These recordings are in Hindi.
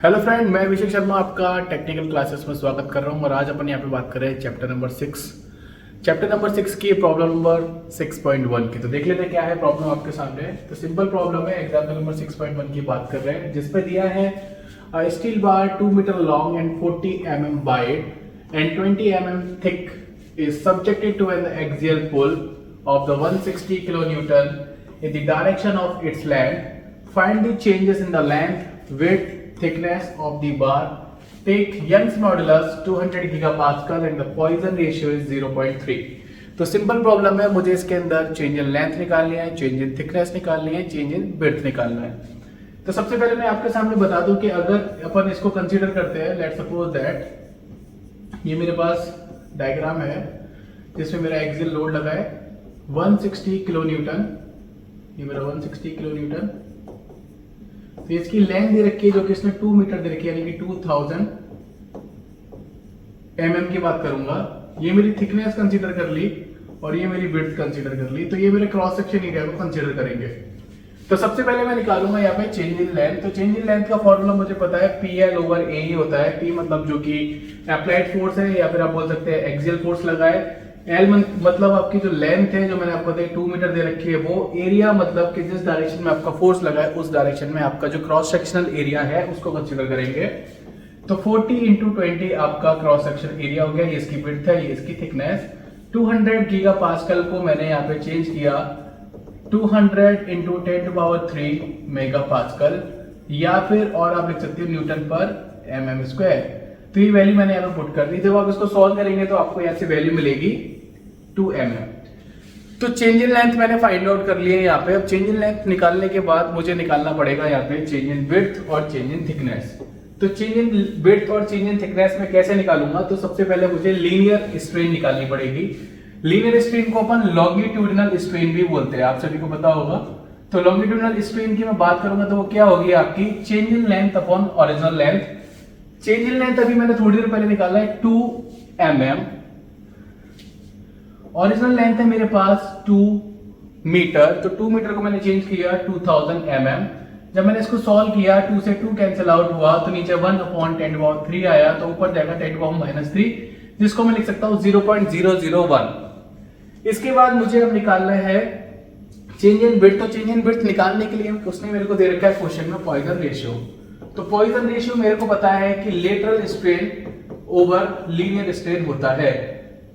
हेलो फ्रेंड, मैं अभिषेक शर्मा आपका टेक्निकल क्लासेस में स्वागत कर रहा हूं और आज अपन यहाँ पे बात कर रहे हैं चैप्टर नंबर 6 की प्रॉब्लम नंबर 6.1 की। तो देख लेते हैं क्या है प्रॉब्लम आपके सामने। तो सिंपल प्रॉब्लम है, एग्जाम्पल नंबर 6.1 की बात कर रहे हैं, जिसपे दिया है steel bar 2 metre long and 40 mm wide and 20 mm thick is subjected to an axial pull of the 160 kilonewton in the direction of its length. Find the changes in the length, width, thickness of the bar. Take Young's modulus 200 gigapascal and the Poisson ratio is 0.3. तो सिंपल प्रॉब्लम है, मुझे इसके अंदर चेंज इन लेंथ निकालनी है, चेंज इन थिकनेस निकालनी है, चेंज इन विड्थ निकालना है। तो सबसे पहले मैं आपके सामने बता दूं कि अगर अपन इसको कंसीडर करते हैं, लेट्स सपोज दैट ये मेरे पास डायग्राम है जिसमें मेरा एक्सियल लोड लगा है 160 किलो न्यूटन। ये मेरा 160 किलो न्यूटन। तो इसकी लेंथ दे रखी है जो कि इसने 2 मीटर दे रखी है, यानी कि 2000 mm की बात करूंगा। ये मेरी थिकनेस कंसीडर कर ली और ये मेरी विड्थ कंसीडर कर ली। तो ये मेरे क्रॉस सेक्शन एरिया को कंसीडर करेंगे। तो सबसे पहले मैं निकालूंगा यहाँ पे चेंज इन लेंथ। तो चेंज इन लेंथ का फॉर्मूला मुझे पता है PL/A ही होता है। P मतलब जो कि अप्लाइड फोर्स है, या फिर आप बोल सकते हैं एक्सियल फोर्स लगा है। L मतलब आपकी जो लेंथ है, जो मैंने आपको 2 मीटर दे रखी है वो। एरिया मतलब कि जिस डायरेक्शन में आपका फोर्स लगा है उस डायरेक्शन में आपका जो क्रॉस सेक्शनल एरिया है उसको कंसीडर करेंगे। तो 40 × 20 आपका क्रॉस सेक्शन एरिया हो गया। ये इसकी विड्थ है, ये इसकी थिकनेस। 200 गीगा पास्कल को मैंने यहाँ पे चेंज किया 200 × 10⁻³ मेगा पास्कल, या फिर और आप लिख सकते हो न्यूटन पर mm स्क्वायर। तो ये वैल्यू मैंने यहाँ पे पुट कर दी। जब आप इसको सॉल्व करेंगे तो आपको यहाँ से वैल्यू मिलेगी 2 mm। तो चेंज इन लेंथ मैंने फाइंड आउट कर लिया है यहाँ पे। अब चेंज इन लेंथ निकालने के बाद मुझे निकालना पड़ेगा यहाँ पे चेंज इन विड्थ और चेंज इन थिकनेस। तो चेंज इन विड्थ और चेंज इन थिकनेस में कैसे निकालूंगा? तो सबसे पहले मुझे लीनियर स्ट्रेन निकालनी पड़ेगी। लीनियर स्ट्रेन को अपन लॉन्गिट्यूडिनल स्ट्रेन भी बोलते हैं, आप सभी को पता होगा। तो लॉन्गिट्यूडिनल स्ट्रेन की मैं बात करूंगा तो वो क्या होगी आपकी change in length upon original length. Change in length अभी मैंने थोड़ी देर पहले निकाला है 2 mm। ओरिजिनल लेंथ है मेरे पास 2 मीटर। तो 2 मीटर को मैंने चेंज किया 2000 mm। जब मैंने इसको सॉल्व किया 2 से 2 कैंसिल आउट हुआ तो नीचे 1/10⁻³ आया, तो ऊपर जाएगा 10⁻³ जिसको मैं लिख सकता हूं 0.001। इसके बाद मुझे अब निकालना है चेंज इन विड्थ। तो चेंज इन विड्थ निकालने के लिए उसने मेरे को दे रखा है क्वेश्चन में पॉइसन रेशियो। तो पॉइसन रेशियो मेरे को पता है कि lateral strain over linear strain होता है।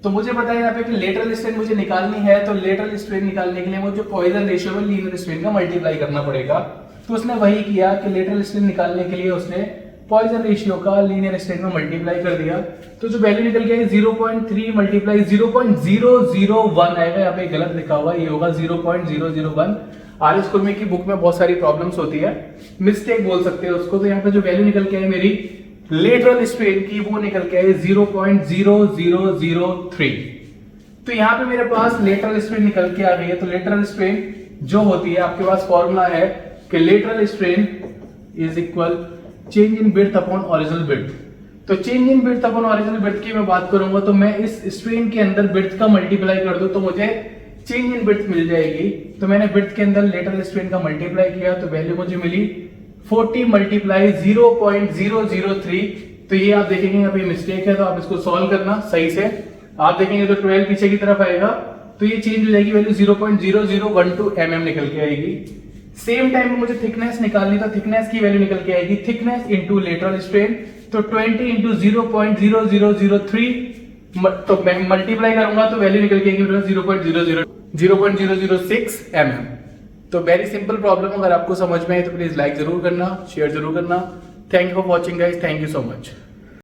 तो मुझे पता है यहाँ पे कि लेटरल स्ट्रेन मुझे निकालनी है। तो लेटरल स्ट्रेन निकालने के लिए मुझे पॉइसन रेशियो में लीनियर स्ट्रेन का मल्टीप्लाई करना पड़ेगा। तो उसने वही किया कि लेटरल स्ट्रेन निकालने के लिए उसने पॉइसन रेशियो का लीनियर स्ट्रेन में मल्टीप्लाई कर दिया। तो जो वैल्यू निकल गया 0.3 मल्टीप्लाई 0.001 आएगा। यहाँ पे गलत लिखा हुआ, ये होगा 0.001। आर स्कूल में की बुक में बहुत सारी प्रॉब्लम्स होती है, मिस्टेक बोल सकते हैं उसको। तो यहाँ पे जो वैल्यू निकल के आई मेरी लेटरल स्ट्रेन की, वो निकल के आई 0.0003। तो यहाँ पे मेरे पास लेटरल स्ट्रेन निकल के आ गई है। तो लेटरल स्ट्रेन जो होती है, आपके पास फॉर्मूला है कि lateral strain is equal change in width upon original width. तो change in width upon original width की मैं बात करूंगा तो मैं इस स्ट्रेन के अंदर विड्थ का मल्टीप्लाई कर दूं तो मुझे चेंज इन विड्थ मिल जाएगी। तो मैंने विड्थ के अंदर लेटरल स्ट्रेन का मल्टीप्लाई किया तो वैल्यू मुझे मिली 40 मल्टीप्लाई 0.003। तो ये आप देखेंगे यहाँ पे मिस्टेक है, तो आप इसको सॉल्व करना सही से। आप देखेंगे तो 12 पीछे की तरफ आएगा, तो ये चेंज हो जाएगी, वैल्यू 0.0012 mm निकल के आएगी। सेम टाइम में मुझे थिकनेस निकालनी, तो थिकनेस की वैल्यू निकल के आएगी थिकनेस इंटू लेटरल स्ट्रेन। तो 20 इंटू 0.0003 तो मैं मल्टीप्लाई करूंगा तो वैल्यू निकल के आएगी 0.006 mm। तो वेरी सिंपल प्रॉब्लम। अगर आपको समझ में आए तो प्लीज लाइक जरूर करना, शेयर जरूर करना। Thank you for watching guys, thank you so much.